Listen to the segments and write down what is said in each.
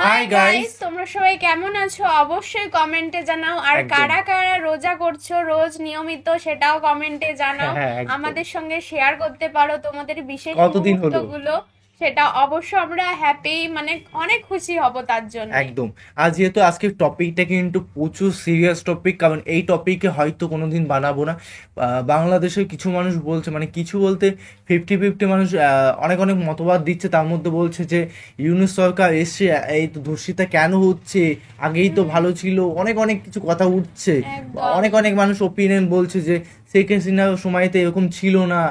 Hi guys, তোমরা সবাই কেমন আছো অবশ্যই কমেন্টে জানাও। আর কারা কারা রোজা করছো রোজ নিয়মিত সেটাও কমেন্টে জানাও। আমাদের সঙ্গে শেয়ার করতে পারো তোমাদের বিশেষ মুহূর্তগুলো, সেটা অবশ্য আমরা হ্যাপি মানে অনেক খুশি হব তার জন্য। একদম। আর যেহেতু আজকের টপিকটা কিন্তু প্রচুর সিরিয়াস টপিক, কারণ এই টপিকে হয়তো কোনোদিন বানাবো না। বাংলাদেশের কিছু মানুষ বলছে, মানে কিছু বলতে 50-50 মানুষ অনেক অনেক মতবাদ দিচ্ছে। তার মধ্যে বলছে যে ইউনূস সরকার এসছে, এই তো ধর্ষিতা কেন হচ্ছে, আগেই তো ভালো ছিল, অনেক অনেক কিছু কথা উঠছে। অনেক অনেক মানুষ ওপিনিয়ন বলছে যে শেখ হাসিনার সময়তে এরকম ছিল না,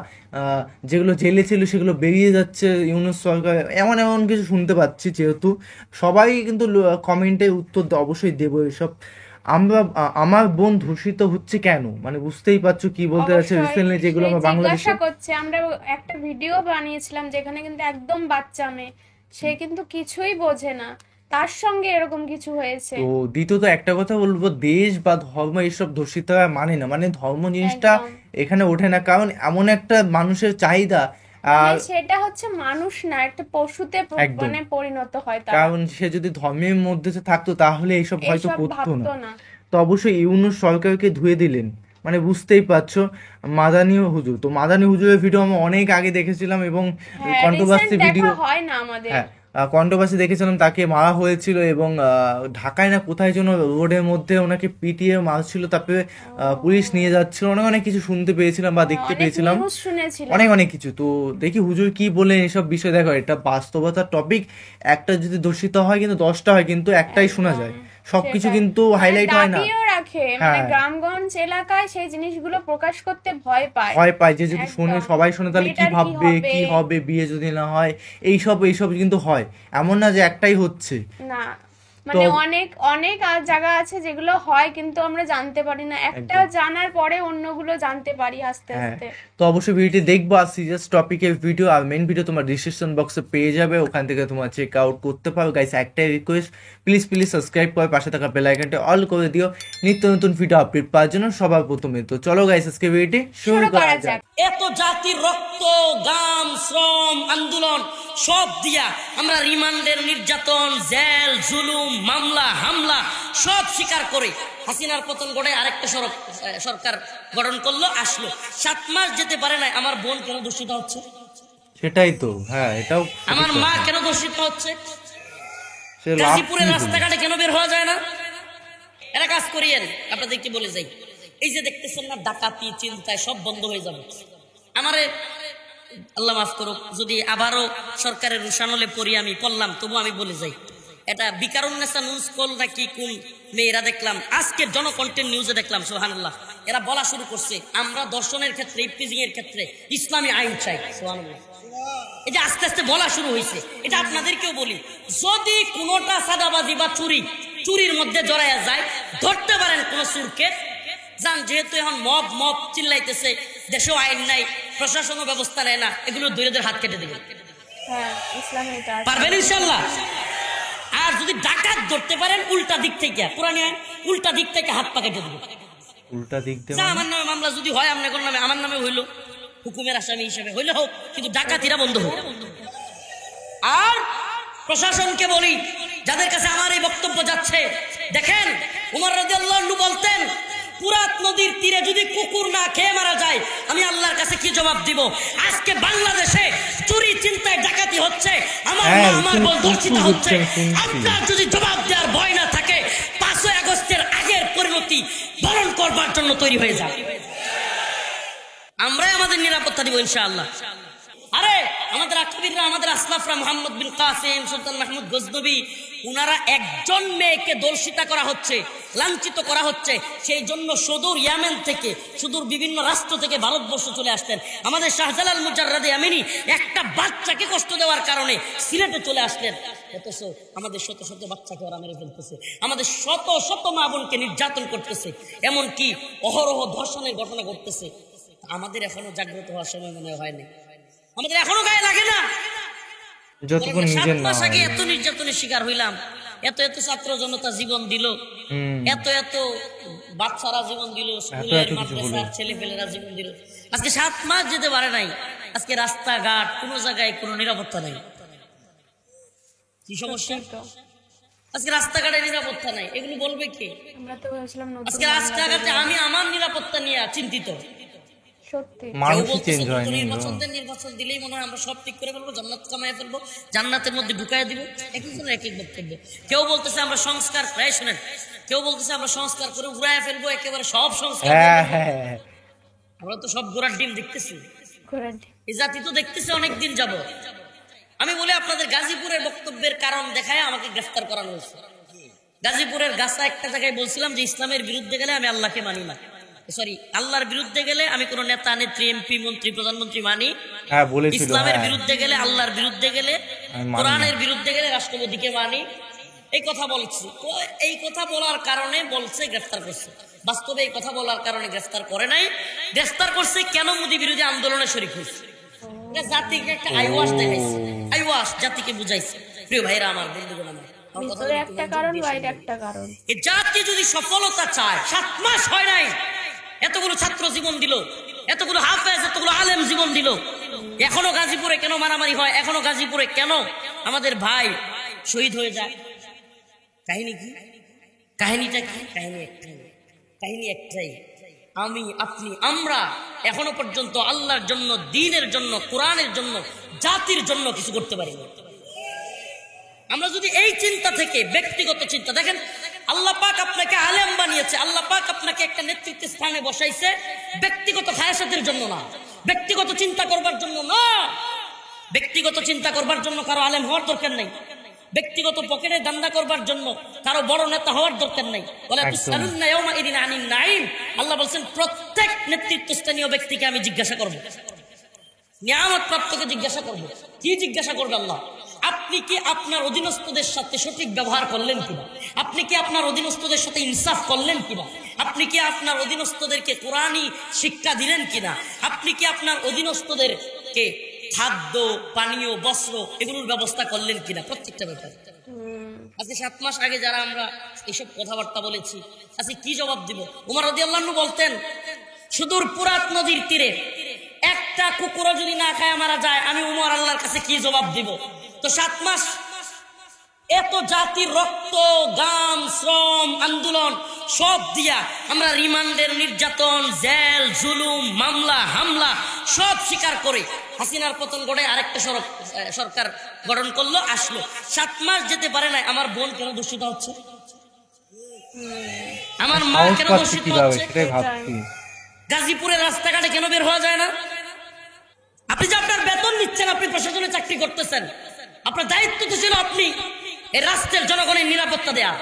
যেগুলো জেলে ছিল সেগুলো বেরিয়ে যাচ্ছে ইউনূস সরকার, এমন এমন কিছু শুনতে পাচ্ছি। যেহেতু সবাই কিন্তু কমেন্টে উত্তর অবশ্যই দেবো এসব। আমার বোন ধর্ষিত হচ্ছে কেন, মানে বুঝতেই পারছো কি বলতে যাচ্ছে। রিসেন্টলি যেগুলো আমার বাংলাদেশে করছে, আমরা একটা ভিডিও বানিয়েছিলাম যেখানে কিন্তু একদম বাচ্চা মেয়ে, সে কিন্তু কিছুই বোঝে না, তার সঙ্গে এরকম কিছু হয়েছে। তো দ্বিতীয়ত একটা কথা বলবো, দেশ বা ধর্ম এইসব ধর্ষিতা মানে না, মানে ধর্ম জিনিসটা এখানে ওঠে না, কারণ এমন একটা মানুষের চাহিদা। আর সেটা হচ্ছে মানুষ না, একটা পশুতে মানে পরিণত হয়। কারণ সে যদি ধর্মের মধ্যে থাকতো তাহলে এইসব হয়তো করতো না। তো অবশ্যই ইউনূস সরকারকে ধুয়ে দিলেন, মানে বুঝতেই পারছো। মাদানী হুজুর, তো মাদানী হুজুরের ভিডিও আমি অনেক আগে দেখেছিলাম এবং কন্ট্রোভার্সি ভিডিও হয় না আমাদের। কন্ট্রোভার্সি দেখেছিলাম, তাকে মারা হয়েছিল এবং ঢাকায় না কোথায় যেন রোডের মধ্যে ওনাকে পিটিয়ে মারছিল, তারপরে পুলিশ নিয়ে যাচ্ছিল, অনেক অনেক কিছু শুনতে পেয়েছিলাম বা দেখতে পেয়েছিলাম, অনেক অনেক কিছু। তো দেখি হুজুর কি বলে এসব বিষয়। দেখো, এটা বাস্তবতার টপিক। একটা যদি দূষিত হয় কিন্তু 10টা হয়, কিন্তু একটাই শোনা যায়, সবকিছু কিন্তু হাইলাইট হয় না। মানে গ্রামগঞ্জ এলাকায় সেই জিনিসগুলো প্রকাশ করতে ভয় পায় যে যদি শুনে সবাই শুনে তাহলে কি ভাববে, কি হবে, বিয়ে যদি না হয়, এইসব কিন্তু হয়। এমন না যে একটাই হচ্ছে না, মানে অনেক অনেক জায়গা আছে যেগুলো হয় কিন্তু আমরা জানতে পারি না, একটা জানার পরে অন্যগুলো জানতে পারি আস্তে আস্তে। তো অবশ্যই ভিডিওটি দেখবো। আর সিরিয়াস টপিকের ভিডিও আর মেইন ভিডিও তোমার ডিসক্রিপশন বক্সে পেয়ে যাবে, ওখান থেকে তোমার চেক আউট করতে পারো। গাইস, একটাই রিকোয়েস্ট, প্লিজ সাবস্ক্রাইব করে পাশে থাকা বেল আইকনটা অল করে দিও নিত্য নতুন ভিডিও আপডেট পাওয়ার জন্য সবার প্রথমে। তো চলো গাইস, আজকে ভিডিওটি শুরু করা যাক। এত জাতির রক্ত, গাম, শ্রম, আন্দোলন সব দিয়া আমরা রিমান্ডের নির্যাতন, জেল, জুলুম, মামলা, হামলা সব স্বীকার করে হাসিনার পতন ঘটে আরেকটা সরকার গঠন করলো, আসলো। 7 মাস যেতে পারে না, আমার বোন কেন দূষিত হচ্ছে? সেটাই তো। এটাও আমার মা কেন দূষিত হচ্ছে? গাজীপুরের রাস্তাঘাটে কেন বের হওয়া যায় না? এরা কাজ করিয়েন, আপনাদেরকে বলে যাই, এই যে দেখতেছেন না ডাকাতি, চিন্তায় সব বন্ধ হয়ে যাবে। আমারে আল্লাহ মাফ করুক, যদি আবারও সরকারের রুশানলে পড়ি, আমি পড়লাম, তবু আমি বলে যাই, এটা বিকারুন্নেসা নিউজ কল নাকি কোন মেয়েরা দেখলাম আজকে জনকন্টেন্ট নিউজে দেখলাম, সুবহানাল্লাহ, এরা বলা শুরু করছে আমরা দর্শনের ক্ষেত্রে, ইফতিজিং এর ক্ষেত্রে ইসলামী আইন চাই। সুবহানাল্লাহ, এই যে আস্তে আস্তে বলা শুরু হয়েছে। এটা আপনাদেরকেও বলি, যদি কোনোটা সাদাবাজি বা চুরির মধ্যে জড়াইয়া যায়, ধরতে পারেন কোন চুরকে যান, যেহেতু এখন মব চিল্লাইতেছে, দেশেও আইন নাই, প্রশাসনও ব্যবস্থা নেয় না, এগুলো দৈরদের হাত কেটে দেবেন। পারবেন ইনশাল্লাহ। আর যদি ডাকাত ধরতে পারেন উল্টা দিক থেকে, কোরআন আইন উল্টা দিক থেকে হাত পা কেটে দেবেন। উল্টা দিক থেকে আমার নামে মামলা যদি হয়, আপনার নামে, আমার নামে হইলো, হুকুমের আসামি হিসেবে হইলে হোক, কিন্তু ডাকাতিরা বন্ধ হোক। আর প্রশাসনকে বলি, যাদের কাছে আমার এই বক্তব্য যাচ্ছে, দেখেন উমর রাদিয়াল্লাহু আনহু বলতেন, ফুরাত নদীর তীরে যদি কুকুর না খেয়ে মারা যায়, আমি আল্লাহর কাছে কি জবাব দিব? আজকে বাংলাদেশে চুরি, চিন্তায়, ডাকাতি হচ্ছে, আমার মা, আমার বোন দূষিত হচ্ছে। আপনার যদি জবাব দেওয়ার ভয় না থাকে, 5ই আগস্টের আগের পরিণতি বরণ করবার জন্য তৈরি হয়ে যান। আমরাই আমাদের নিরাপত্তা দিব ইনশাআল্লাহ। আরে আমাদের আকিবিররা, আমাদের আসলাফরা, মোহাম্মদ বিন কাসেম, সুলতান মাহমুদ গজনবী, উনারা একজন মেয়েকে দর্শিতা করা হচ্ছে, লাঞ্ছিত করা হচ্ছে, সেই জন্য সুদূর ইয়ামেন থেকে, সুদূর বিভিন্ন রাষ্ট্র থেকে ভারতবর্ষ চলে আসতেন। আমাদের শাহজালাল মুজাররাদে আমিনী একটা বাচ্চাকে কষ্ট দেওয়ার কারণে সিলেটে চলে আসলেন, অথচ আমাদের শত শত বাচ্চাকে ওরা মেরে ফেলতেছে, আমাদের শত শত মা বোনকে নির্যাতন করতেছে, এমনকি অহরহ ধর্ষণের ঘটনা ঘটতেছে। আমাদের এখনো জাগ্রত হওয়ার সময় মনে হয়নি, আমাদের এখনো গায়ে লাগে না। যতক্ষণ নিজের না হয়, এত নির্যাতনের শিকার হইলাম, এত এত ছাত্র জনতা জীবন দিল, এত এত বাচ্চারা জীবন দিল, স্কুলের মাদ্রাসার ছেলেপেলেরা জীবন দিল, আজকে 7 মাস যেতে পারে নাই। আজকে রাস্তাঘাট কোনো জায়গায় কোনো নিরাপত্তা নেই। কি সমস্যা? আজকে রাস্তাঘাটে নিরাপত্তা নাই, এগুলো বলবে কে? আমরা তো বলছিলাম আজকে রাস্তাঘাটে আমি আমার নিরাপত্তা নিয়ে চিন্তিত। সত্যি মানুষই চেঞ্জ হয়নি। নির্বাচন দিলেই মনে হয় আমরা সব ঠিক করে ফেলবো, জান্নাত কামাইয়া ফেলবো, জান্নাতের মধ্যে ঢুকাইয়া দিব। এক একজন এক এক বক্তব্য। কেউ বলতেছে আমরা সংস্কার, প্রায় শোনেন, কেউ বলতেছে আমরা সংস্কার করে উড়াইয়া ফেলবো, একেবারে সব সংস্কার। আমরা তো সব ঘোড়ার ডিম দেখতেছি, এই জাতি তো দেখতেছে অনেকদিন যাব। আমি বলি আপনাদের গাজীপুরের বক্তব্যের কারণ দেখায় আমাকে গ্রেফতার করানো হয়েছে। গাজীপুরের গাছা একটা জায়গায় বলছিলাম যে ইসলামের বিরুদ্ধে গেলে আমি আল্লাহকে মানি না, সরি আল্লাহর বিরুদ্ধে গেলে আমি কোন নেতা নেত্রী এমপি মন্ত্রী প্রধানমন্ত্রী মানি, ইসলামের বিরুদ্ধে গেলে আল্লাহর বিরুদ্ধে গেলে কোরআনের বিরুদ্ধে গেলে রাষ্ট্রপতিকে মানি, এই কথা বলছি। এই কথা বলার কারণে বলছে গ্রেফতার করছে। বাস্তবে এই কথা বলার কারণে গ্রেফতার করে নাই, গ্রেফতার করছে কেন? মোদী বিরোধী আন্দোলনে শরীক হয়েছে, জাতিকে একটা আইওয়াস দেখাইছে, আইওয়াস জাতিকে বুঝাইছে। প্রিয় ভাইরা আমার, বন্ধুগণ আমার, একটা কারণ বাইরে একটা কারণ। এই জাতি যদি সফলতা চায়, 7 মাস হয় নাই, এতগুলো ছাত্র জীবন দিল, এতগুলো হাফেজ, এতগুলো আলেম জীবন দিল, এখনো গাজীপুরে কেন মারামারি হয়? এখনো গাজীপুরে কেন আমাদের ভাই শহীদ হয়ে যায়? কাহিনী কি? কাহিনীটা কি? কাহিনী একটাই, আমি আপনি আমরা এখনো পর্যন্ত আল্লাহর জন্য, দ্বীনের জন্য, কোরআনের জন্য, জাতির জন্য কিছু করতে পারি না। আমরা যদি এই চিন্তা থেকে, ব্যক্তিগত চিন্তা, দেখেন আল্লাহ পাক আপনাকে আলেম বানিয়েছে, আল্লাহ পাক আপনাকে একটা নেতৃত্ব স্থানে বসাইছে ব্যক্তিগত খায়াসাতের জন্য না, ব্যক্তিগত চিন্তা করবার জন্য না। ব্যক্তিগত চিন্তা করবার জন্য কারো আলেম হওয়ার দরকার নেই, ব্যক্তিগত পকেটে দান্দা করবার জন্য কারো বড় নেতা হওয়ার দরকার নেই। আল্লাহ বলছেন প্রত্যেক নেতৃত্বস্থানীয় ব্যক্তিকে আমি জিজ্ঞাসা করবো, নিয়ামত প্রাপ্তকে জিজ্ঞাসা করবো। কি জিজ্ঞাসা করবে আল্লাহ? আপনি কি আপনার অধীনস্থদের সাথে সঠিক ব্যবহার করলেন কিনা? আপনি কি আপনার অধীনস্থদের সাথে ইনসাফ করলেন কিনা? আপনি কি আপনার অধীনস্থদেরকে কোরআনী শিক্ষা দিলেন কিনা? আপনি কি আপনার অধীনস্থদেরকে খাদ্য, পানীয়, বস্ত্র এগুলোর ব্যবস্থা করলেন কিনা? প্রত্যেকটা ব্যাপার। আজকে 7 মাস আগে যারা আমরা এইসব কথাবার্তা বলেছি, আজকে কি জবাব দিব? উমর রাদিয়াল্লাহু আনহু বলতেন, সুদূর ফুরাত নদীর তীরে একটা কুকুরও যদি না খায় মারা যায়, আমি উমর আল্লাহর কাছে কি জবাব দিব? তো 7 মাস এত জাতির রক্ত, গাম, শ্রম, আন্দোলন সব দিয়া আমরা রিমান্ডের নির্যাতন, জেল, জুলুম, মামলা, হামলা সব স্বীকার করে হাসিনার পতন ঘটে, আরেকটা সরকার গঠন করলো, আসলো। 7 মাস যেতে পারে না, আমার বোন কেন দূষিত হচ্ছে? আমার মা কেন দূষিত হচ্ছে? গাজীপুরের রাস্তাঘাটে কেন বের হওয়া যায় না? আপনি যে আপনার বেতন নিচ্ছেন, আপনি প্রশাসনে চাকরি করতেছেন, আপনার দায়িত্ব তো ছিল আপনি এই রাষ্ট্রের জনগণের নিরাপত্তা দেয়া।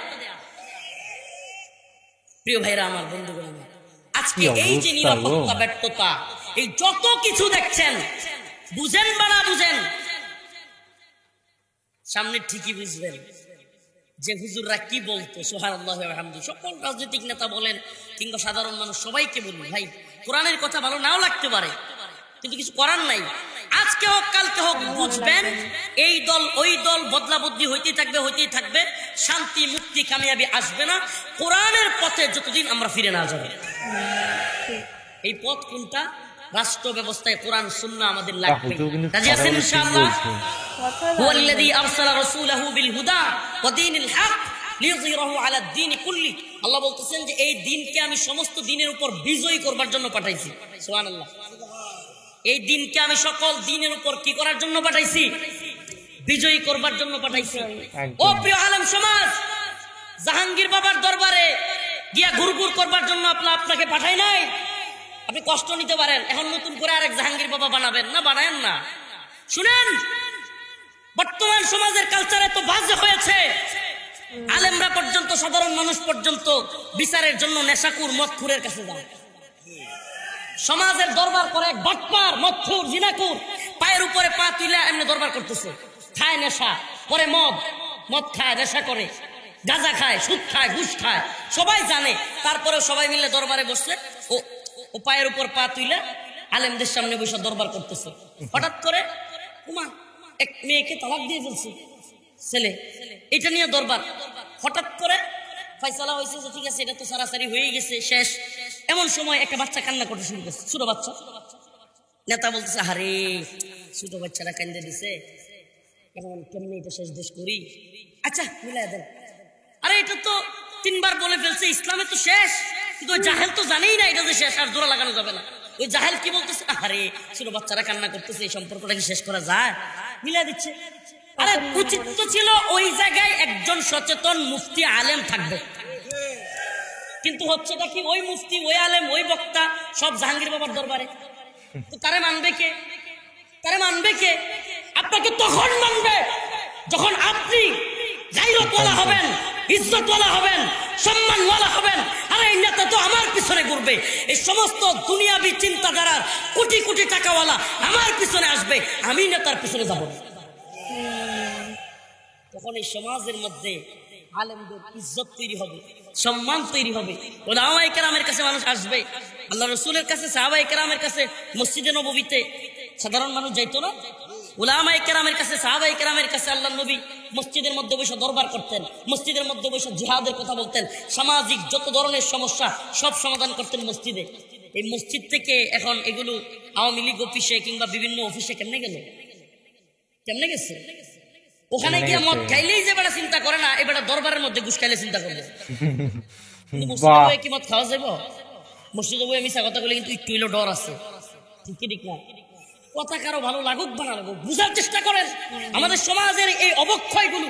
প্রিয় ভাইরা আমার, বন্ধুগণ আমার, আজকে এই যে নিরাপত্তা ব্যর্থতা, এই যত কিছু দেখছেন, বুঝেন বা না বুঝেন, সামনে ঠিকই বুঝবেন যে হুজুররা কি বলতো। সুবহানাল্লাহ ওয়া বিহামদিহি। সকল রাজনৈতিক নেতা বলেন কিংবা সাধারণ মানুষ সবাইকে বলি, ভাই কোরআনের কথা ভালো নাও লাগতে পারে, কিন্তু কিছু করার নাই। আজকে হোক কালকে হোক বুঝবেন, এই দল ওই দল বদলা বদলি হইতেই থাকবে, শান্তি মুক্তি কামিয়াবি আসবে না কোরআনের পথে যতদিন আমরা ফিরে না যাব। এই পথ কোনটা? রাষ্ট্র ব্যবস্থায় কোরআন সুন্নাহ আমাদের লাগবে। রাজি আছেন ইনশাআল্লাহ? হুয়াল্লাযী আরসালা রাসূলাহু বিল হুদা ওয়া দীনিল হক লিইয়ুযহিরাহু আলা দ্বীনি কুল্লি। আল্লাহ বলতেছেন যে এই দ্বীনকে আমি সমস্ত দ্বীনের উপর বিজয়ী করবার জন্য পাঠাইছি। সুবহানাল্লাহ। এই দিনকে আমি সকল দিনের উপর কি করার জন্য পাঠাইছি? বিজয়ী করবার জন্য পাঠাইছি। ও প্রিয় আলেম সমাজ, জাহাঙ্গীর বাবার দরবারে গিয়া ঘুরঘুর করবার জন্য আপনাকে পাঠাই নাই। আপনি কষ্ট নিতে পারেন, এখন নতুন করে আরেক জাহাঙ্গীর বাবা বানাবেন না, বানায়েন না। শুনেন, বর্তমান সমাজের কালচার এত বাজে হয়েছে, আলেমরা পর্যন্ত, সাধারণ মানুষ পর্যন্ত বিচারের জন্য নেশাকুর, মদখুরের কাছে যায়। সমাজের দরবার করে এক বাটপার, মদখুর, জিনাকুর, পায়ের উপরে পা তুলে এমনি দরবার করতেছে, খায় নেশা করে, মদ খায়, নেশা করে, গাঁজা খায়, সুদ খায়, ঘুষ খায়, সবাই জানে। তারপরে সবাই মিলে দরবারে বসছে, ও পায়ের উপর পা তুলে আলেমদের সামনে বসে দরবার করতেছে। হঠাৎ করে এক মেয়েকে তালাক দিয়ে ফেলছে ছেলে, এটা নিয়ে দরবার। হঠাৎ করে ফয়সালা হয়েছে যে ঠিক আছে, এটা তো সারাসারি হয়ে গেছে, শেষ। এমন সময় একটা বাচ্চা কান্না করতে শুরু করছে, ছোট বাচ্চা। নেতা বলতেছে, আরে ছোট বাচ্চারা কান্দে দিছে, এখন কেমনি এটা শেষ দেশ করি, আচ্ছা মিলাই দেন। আরে এটা তো 3 বার বলে ফেলছে ইসলামে তো শেষ, কিন্তু ওই জাহেল তো জানেই না এটা যে শেষ, আর জোড়া লাগানো যাবে না। ওই জাহেল কি বলতেছে, আরে ছোট বাচ্চারা কান্না করতেছে, এই সম্পর্কটা কি শেষ করা যায়, মিলাই দিচ্ছে। আরে উচিত তো ছিল ওই জায়গায় একজন সচেতন মুফতি আলেম থাকবে, কিন্তু হচ্ছেটা কি, ওই মুফতি ওই আলেম ওই বক্তা সব জাহাঙ্গীর বাবার দরবারে। তো তারে মানবে কে, তারে মানবে কে? আপনাকে তখন মানবে যখন আপনি গায়রতওয়ালা হবেন, ইজ্জতওয়ালা হবেন, সম্মানওয়ালা হবেন। আরে এই নেতা তো আমার পিছনে ঘুরবে, এই সমস্ত দুনিয়াবি চিন্তাধারার কোটি কোটি টাকাওয়ালা আমার পিছনে আসবে, আমি নেতার পিছনে যাব না। তখন এই সমাজের মধ্যে আলেমদের ইজ্জত তৈরি হবে, সম্মান তৈরি হবে। উলামায়ে কেরামের কাছে মানুষ আসবে, আল্লাহ রাসূলের কাছে, সাহাবায়ে কেরামের কাছে মসজিদে নববীতে সাধারণ মানুষ যাইতো না? উলামায়ে কেরামের কাছে, সাহাবায়ে কেরামের কাছে আল্লাহর নবী মসজিদের মধ্যে বসে দরবার করতেন, মসজিদের মধ্যে বসে জিহাদের কথা বলতেন, সামাজিক যত ধরনের সমস্যা সব সমাধান করতেন মসজিদে। এই মসজিদ থেকে এখন এগুলো আওয়ামী লীগ অফিসে কিংবা বিভিন্ন অফিসে কেমনে গেল, কেমনে গেছে? ওখানে গিয়ে মদ খাইলেই যে বেটা চিন্তা করে না, এ বেটা দরবারের মধ্যে ঘুষ খাইলে চিন্তা করবে। মসজিদে বয়ে কি মদ খাওয়া যাবো? মসজিদে বয়ে মিশা কথা বলে কিন্তু একটু হইলেও ডর আছে, ঠিক না? কথা কারো ভালো লাগুক বা না লাগুক, বুঝার চেষ্টা করেন আমাদের সমাজের এই অবক্ষয়গুলো,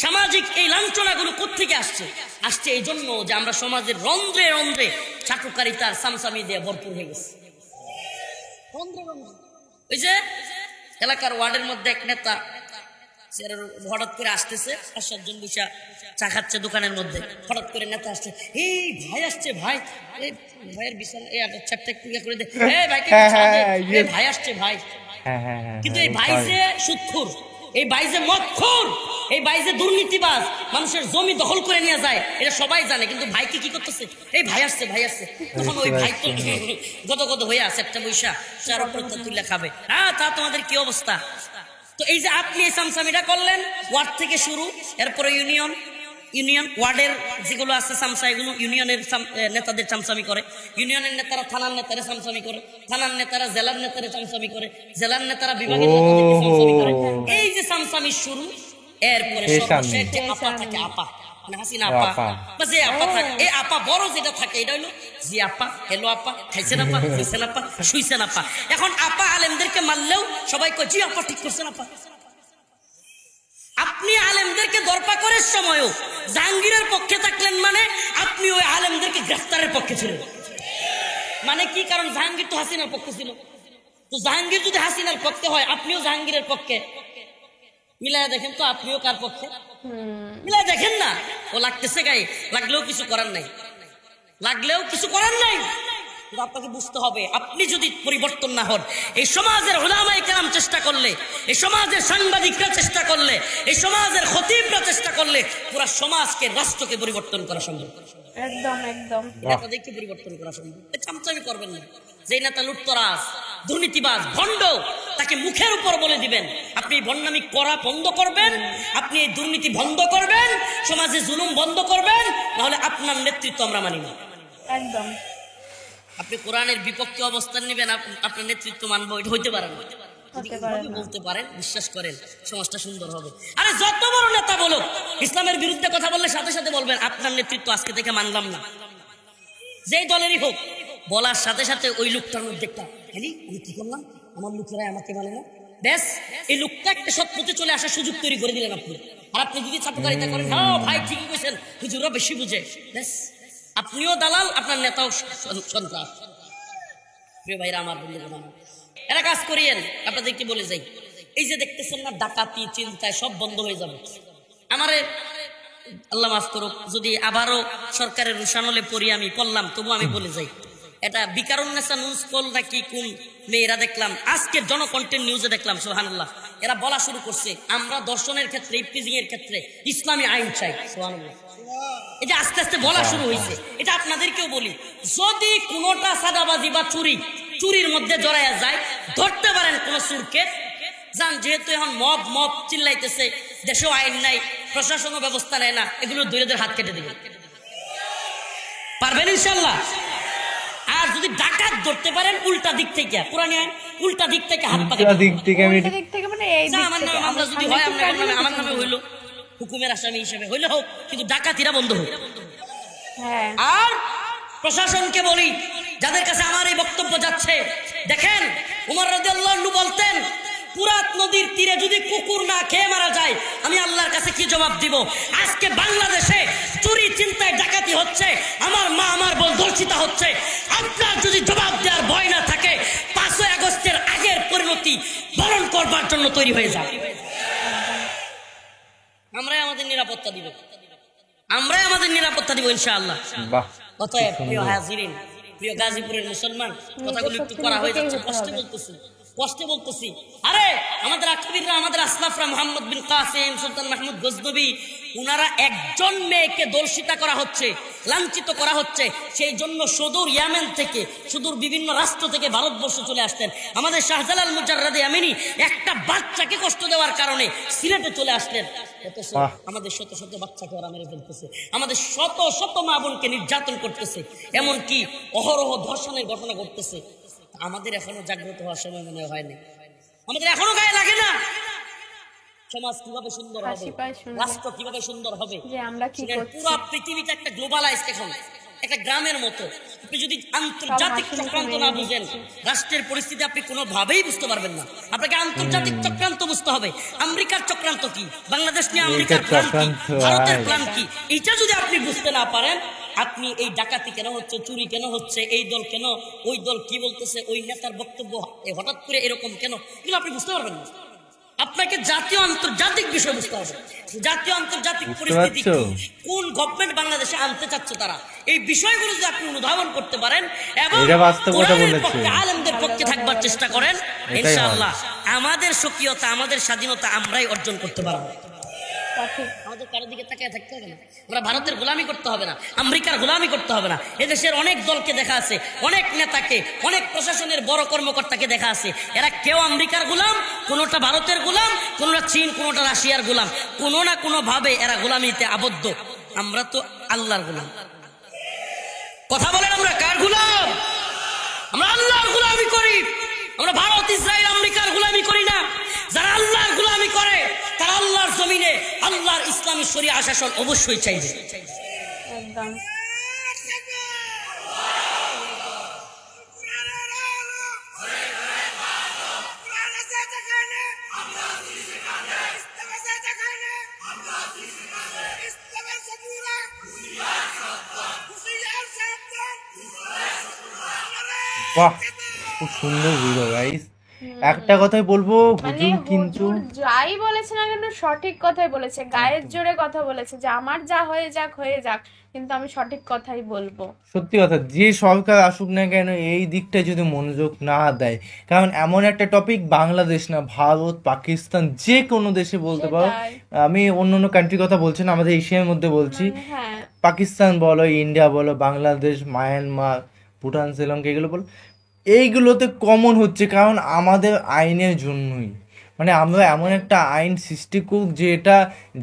সামাজিক এই লাঞ্ছনাগুলো কোত্থেকে আসছে। আসছে এই জন্য যে আমরা সমাজের রন্ধ্রে রন্ধ্রে চাটুকারিতার সামসামি দিয়ে ভরপুর হয়ে গেছে। ওই যে এলাকার ওয়ার্ডের মধ্যে এক নেতা হঠাৎ করে আসতেছে, 5-7 জন বসে চা খাচ্ছে দোকানের মধ্যে, হঠাৎ করে নেতা আসছে, এই ভাই আসছে, ভাই এই ভাইয়ের বিছানা এই চারটা একটু করে দে, এই ভাইকে ভাই আসছে ভাই। কিন্তু এই ভাই যে সুদখোর, এই ভাই যে মদখোর, এই ভাই যে দুর্নীতিবাজ, মানুষের জমি দখল করে নিয়ে যায়, এটা সবাই জানে। কিন্তু ভাইকে কি করতেছে, এই ভাই আসছে, ভাই আসছে। তখন ওই ভাই তো গদগদ হয়ে আছে, একটা বৈশা চার উপর তুলে খাবে। হ্যাঁ, তা তোমাদের কি অবস্থা? তো এই যে আপনি এই সামসামিটা করলেন, ওয়ার্ড থেকে শুরু, এরপরে ইউনিয়ন ওয়ার্ডের যেগুলো আছে সামসা, এগুলো ইউনিয়নের নেতাদের চামচামি করে, ইউনিয়নের নেতারা থানার নেতারা চামচামি করে, থানার নেতারা জেলার নেতারা চামচামি করে, জেলার নেতারা বিভাগের নেতাদেরকে চামচামি করে। এই যে চামচামি শুরু, এরপরে সর্বশেষ যে আপা থাকে, আপা মানে হাসিনা আপা বা যে আপা থাকে, এই আপা বড় যেটা থাকে এটা হলো জি আপা, হেলো আপা, খাইছেন আপা, শুইছেন আপা, শুইছেন আপা। এখন আপা আলেমদেরকে মারলেও সবাই কয় জি আপা, ঠিক করছেন আপা। আপনি আলেমদেরকে দরপাকরের সময়ও জাহাঙ্গীরের পক্ষে থাকলেন, মানে আপনি ওই আলেমদেরকে গ্রেফতারের পক্ষে ছিলেন। মানে কি? কারণ জাহাঙ্গীর তো হাসিনার পক্ষে ছিল। তো জাহাঙ্গীর যদি হাসিনার পক্ষে হয়, আপনিও জাহাঙ্গীরের পক্ষে, মিলায় দেখেন তো আপনিও কার পক্ষে, মিলায় দেখেন না। ও লাগতেছে গায়ে, লাগলেও কিছু করার নাই, লাগলেও কিছু করার নাই। আপনাকে বুঝতে হবে, আপনি যদি পরিবর্তন না হন, এই সমাজের উলামায়ে কেরাম চেষ্টা করলে, এই সমাজের সাংবাদিকরা চেষ্টা করলে, এই সমাজের খতিবরা চেষ্টা করলে, পুরো সমাজকে, রাষ্ট্রকে পরিবর্তন করা সম্ভব। একদম একদম নেতাদেরকে পরিবর্তন করা সম্ভব। চামচামি করবেন না। যে নেতা লুটতরাজ, দুর্নীতিবাজ, ভণ্ড, তাকে মুখের উপর বলে দিবেন আপনি ভণ্ডামি করা বন্ধ করবেন, আপনি এই দুর্নীতি বন্ধ করবেন, সমাজে জুলুম বন্ধ করবেন, নাহলে আপনার নেতৃত্ব আমরা মানি না। একদম। আপনি কোরআনের বিপক্ষে অবস্থান নেবেন, আপনার নেতৃত্ব মানবো, এটা হইতে পারে না। বলতে পারেন, বিশ্বাস করেন, সমাজটা সুন্দর হবে। আরে যত বড় নেতা বলো, ইসলামের বিরুদ্ধে কথা বললে সাথে সাথে বলবেন আপনার নেতৃত্ব আজকে থেকে মানলাম না। যেই দলেরই হোক, বলার সাথে সাথে ওই লোকটার মধ্যে একটা আমি কি করলাম, আমার লোকেরাই আমাকে মানে না, ব্যাস এই লোকটা একটা সৎপথে চলে আসার সুযোগ তৈরি করে দিলেন আপনি। আর আপনি যদি চাটুকারিতা করেন, হ্যাঁ ভাই ঠিকই কইছেন, হুজুররা বেশি বুঝে, ব্যাস আপনিও দালাল, আপনার নেতাও সন্ত্রাস। প্রিয় ভাইরা আমার, বন্ধুগণ, এরা কাজ করিয়েন। আপনাদেরকে বলে যাই, এই যে দেখতেছেন না ডাকাতি, চিন্তায় সব বন্ধ হয়ে যাবে। আমারে আল্লাহ মাফ করুক, যদি আবারও সরকারের রুশানলে পড়ি, আমি পড়লাম, তবু আমি বলে যাই, এটা বিকারুন্নেসা নিউজ কল নাকি কোন মেয়েরা দেখলাম, আজকের জনকন্টেন্ট নিউজে দেখলাম, সুবহানাল্লাহ, এরা বলা শুরু করছে আমরা দর্শনের ক্ষেত্রে, ইফতিজিং এর ক্ষেত্রে ইসলামী আইন চাই। সুবহানাল্লাহ, এটা আস্তে আস্তে বলা শুরু হয়েছে। এটা আপনাদেরকেও বলি, যদি কোনোটা সাদাবাজি বা চুরির মধ্যে জড়াইয়া যায়, ধরতে পারেন কোন চুরকে, যান, যেহেতু এখন মব চিল্লাইতেছে, দেশেও আইন নাই, প্রশাসনও ব্যবস্থা নেয় না, এগুলো দৈরদের হাত কেটে দিবেন, পারবেন ইনশাল্লাহ। আর যদি ডাকাত ধরতে পারেন উল্টা দিক থেকে, পুরানি আইন উল্টা দিক থেকে হাত পা দিক থেকে, মানে এই দিক থেকে, আমার নামে হইলো, হুকুমের আসামি হিসেবে হইলে হোক, কিন্তু ডাকাতিরা বন্ধ হোক। হ্যাঁ, আর প্রশাসনকে বলি, যাদের কাছে আমার এই বক্তব্য যাচ্ছে, দেখেন উমর রাদিয়াল্লাহু আনহু বলতেন, ফুরাত নদীর তীরে যদি কুকুর না খেয়ে মারা যায় আমি আল্লাহর কাছে কি জবাব দিব? আজকে বাংলাদেশে চুরি চিন্তায় ডাকাতি হচ্ছে, আমার মা আমার বোন ধর্ষিতা হচ্ছে। আপনার যদি জবাব দেওয়ার ভয় না থাকে, 5ই আগস্টের আগের পরিণতি বরণ করবার জন্য তৈরি হয়ে যান। আমরাই আমাদের নিরাপত্তা দিব, আমরাই আমাদের নিরাপত্তা দিব ইনশাআল্লাহ। অতএব প্রিয় হাজিরিন, প্রিয় গাজীপুরের মুসলমান, কথাগুলো একটু করা হয়ে যাচ্ছে, কষ্টে বলতেছি। আরে আমাদের আকিবীররা, আমাদের আসলাফরা, মোহাম্মদ বিন কাসেম, সুলতান মাহমুদ গজনবী, উনারা একজন মেয়েকে দর্শিতা করা হচ্ছে, লাঞ্ছিত করা হচ্ছে, সেই জন্য সুদূর ইয়ামেন থেকে, সুদূর বিভিন্ন রাষ্ট্র থেকে ভারতবর্ষ চলে আসতেন। আমাদের শাহজালাল মুজাররাদে আমিনী একটা বাচ্চাকে কষ্ট দেওয়ার কারণে সিলেটে চলে আসলেন। আমাদের শত শত বাচ্চাকে ওরা মেরে ফেলতেছে, আমাদের শত শত মা বোনকে নির্যাতন করতেছে, এমনকি অহরহ ধর্ষণের ঘটনা ঘটতেছে। আমাদের এখনো জাগ্রত হওয়ার সময় মনে হয়নি, আমাদের এখনো গায়ে লাগে না সমাজ কিভাবে সুন্দর হবে, রাষ্ট্র কিভাবে সুন্দর হবে। পুরো পৃথিবীটা একটা গ্লোবালাইজড, এখন একটা গ্রামের মতো। আপনি যদি আন্তর্জাতিক চক্রান্ত না বুঝেন, রাষ্ট্রের পরিস্থিতি আপনি কোনোভাবেই বুঝতে পারবেন না। আপনাকে আন্তর্জাতিক চক্রান্ত বুঝতে হবে। আমেরিকার চক্রান্ত কি, বাংলাদেশ নিয়ে আমেরিকার প্ল্যান কি, ভারতের প্ল্যান কি, এটা যদি আপনি বুঝতে না পারেন, আপনি এই ডাকাতি কেন হচ্ছে, চুরি কেন হচ্ছে, এই দল কেন, ওই দল কি বলতেছে, ওই নেতার বক্তব্য হঠাৎ করে এরকম কেন, এগুলো আপনি বুঝতে পারবেন না। আপনাকে জাতীয় আন্তর্জাতিক বিষয় বুঝতে হবে, জাতীয় আন্তর্জাতিক পরিস্থিতি কি, কোন গভর্নমেন্ট বাংলাদেশে আনতে চাচ্ছে তারা, এই বিষয়গুলো যদি আপনি অনুধাবন করতে পারেন এবং আলেমদের পক্ষে থাকবার চেষ্টা করেন, ইনশাআল্লাহ আমাদের স্বকীয়তা, আমাদের স্বাধীনতা আমরাই অর্জন করতে পারবো। আমাদের কারোর দিকে তাকিয়ে থাকতে হবে না, আমরা ভারতের গোলামি করতে হবে না, আমেরিকার গোলামি করতে হবে না। এদেশের অনেক দলকে দেখা আছে, অনেক নেতাকে, অনেক প্রশাসনের বড় কর্মকর্তাকে দেখা আছে, এরা কেউ আমেরিকার গোলাম, কোনোটা ভারতের গোলাম, কোনোটা চীন, কোনোটা রাশিয়ার গোলাম, কোনো না কোনো ভাবে এরা গোলামিতে আবদ্ধ। আমরা তো আল্লাহর গোলাম। কথা বলেন, আমরা কার গোলাম? আমরা আল্লাহর গোলামি করি। আমরা ভারত, ইসরায়েল, আমেরিকার গোলামি করি না। যারা আল্লাহর গোলামি করে তারা আল্লাহর জমিনে আল্লাহর ইসলামী শরিয়া শাসন অবশ্যই চাইবে। একদম। বাহ, খুব সুন্দর ভিডিও গাইস। একটা কথাই বলবো, হুজুর কিন্তু যাই বলেছে না কেন সঠিক কথাই বলেছে, গায়ের জোরে কথা বলেছে যে আমার যা হয়ে যাক হয়ে যাক, কিন্তু আমি সঠিক কথাই বলবো। সত্যি কথা, যে সরকার আসুক না কেন এই দিকটা যদি মনোযোগ না দেয়, কারণ এমন একটা টপিক বাংলাদেশ না, ভারত, পাকিস্তান, যে কোনো দেশে বলতে পারো, আমি অন্য অন্য কান্ট্রির কথা বলছি না, আমাদের এশিয়ার মধ্যে বলছি, পাকিস্তান বলো, ইন্ডিয়া বলো, বাংলাদেশ, মায়ানমার, ভুটান, শ্রীলঙ্কা, এগুলো বলো, এইগুলোতে কমন হচ্ছে, কারণ আমাদের আইনের জন্যই। মানে আমরা এমন একটা আইন সৃষ্টি করুক যে এটা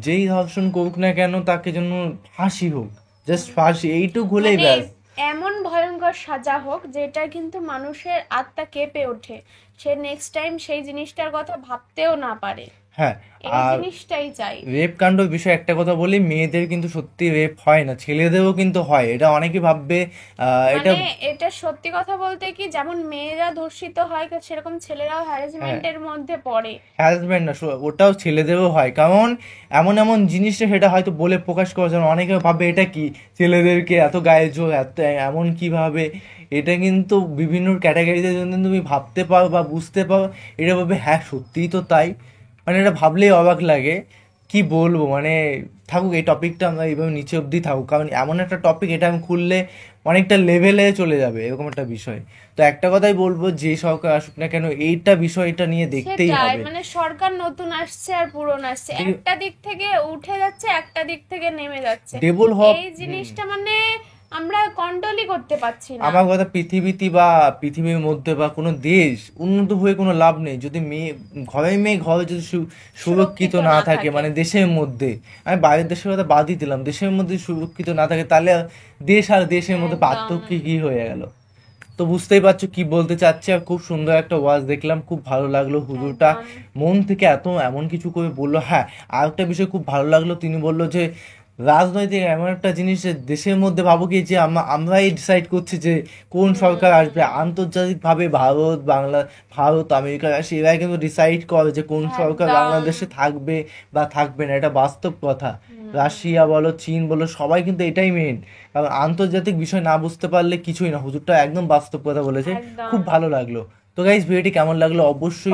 যেই ধর্ষণ করুক না কেন তাকে জন্য ফাঁসি হোক, জাস্ট ফাঁসি, এইটুক হলেই ব্যাস। এমন ভয়ঙ্কর সাজা হোক যেটা কিন্তু মানুষের আত্মা কেঁপে ওঠে, সে নেক্সট টাইম সেই জিনিসটার কথা ভাবতেও না পারে। হ্যাঁ, আর রেপ কাণ্ডর বিষয়ে একটা কথা বলি, মেয়েদের কিন্তু সত্যি রেপ হয় না, ছেলেদেরও কিন্তু হয়, এটা অনেকে ভাববে। এটা সত্যি কথা বলতে কি, যেমন মেয়েরা ধর্ষিত হয় সেরকম ছেলেরাও হ্যারাসমেন্টের মধ্যে পড়ে। হ্যারাসমেন্ট না, ওটাও ছেলেদেরও হয়, কারণ এমন এমন জিনিসটা সেটা হয়তো বলে প্রকাশ করার জন্য অনেকে ভাববে এটা কি, ছেলেদেরকে এত গায়ে জোর, এত এমন কিভাবে, এটা কিন্তু বিভিন্ন ক্যাটাগরিতে জন্য তুমি ভাবতে পারো বা বুঝতে পারো, এটা ভাবে হ্যাঁ সত্যিই তো তাই। মানে এটা ভাবলেই অবাক লাগে, কি বলবো, মানে থাকুক এই টপিকটা আমরা এইভাবে নিচে অবধি থাকুক, কারণ এমন একটা টপিক, এটা আমি খুললে অনেকটা লেভেলে চলে যাবে, এরকম একটা বিষয়। তো একটা কথাই বলবো, যে সরকার আসুক না কেন এইটা বিষয়টা নিয়ে দেখতেই হবে। মানে সরকার নতুন আসছে আর পুরনো আসছে, একটা দিক থেকে উঠে যাচ্ছে, একটা দিক থেকে নেমে যাচ্ছে, এই জিনিসটা মানে আমরা কন্ট্রোলই করতে পারছি না। আমার কথা, পৃথিবীতে বা পৃথিবীর মধ্যে বা কোনো দেশ উন্নত হয়ে কোনো লাভ নেই যদি মেয়ে ঘরে যদি সুরক্ষিত না থাকে, মানে দেশের মধ্যে, আমি বাইরের দেশের কথা বাদই দিলাম, দেশের মধ্যে সুরক্ষিত না থাকে, তাহলে দেশ আর দেশের মধ্যে পার্থক্য কি হয়ে গেল? তো বুঝতেই পারছো কি বলতে চাচ্ছি। আর খুব সুন্দর একটা ওয়াজ দেখলাম, খুব ভালো লাগলো। হুজুরটা মন থেকে এমন কিছু করে বললো। হ্যাঁ, আর একটা বিষয় খুব ভালো লাগলো, তিনি বললো যে রাজনৈতিক এমন একটা জিনিস যে দেশের মধ্যে ভাবো কি যে আমরাই ডিসাইড করছি যে কোন সরকার আসবে। আন্তর্জাতিকভাবে ভারত আমেরিকা রাশিয়া এরাই কিন্তু ডিসাইড করে যে কোন সরকার বাংলাদেশে থাকবে বা থাকবে না। এটা বাস্তব কথা। রাশিয়া বলো, চীন বলো, সবাই কিন্তু এটাই মেন, কারণ আন্তর্জাতিক বিষয় না বুঝতে পারলে কিছুই না। হুজুরটা একদম বাস্তব কথা বলেছে, খুব ভালো লাগলো। তো গাইস, ভিডিওটি কেমন লাগলো অবশ্যই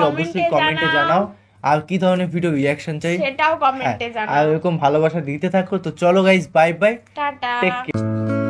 কমেন্টে জানাও। আর কি ধরনের ভিডিও রিয়াকশন চাই সেটাও কমেন্টে জানাও। আর এরকম ভালোবাসা দিতে থাকো। তো চলো guys, bye bye, tata. Take care.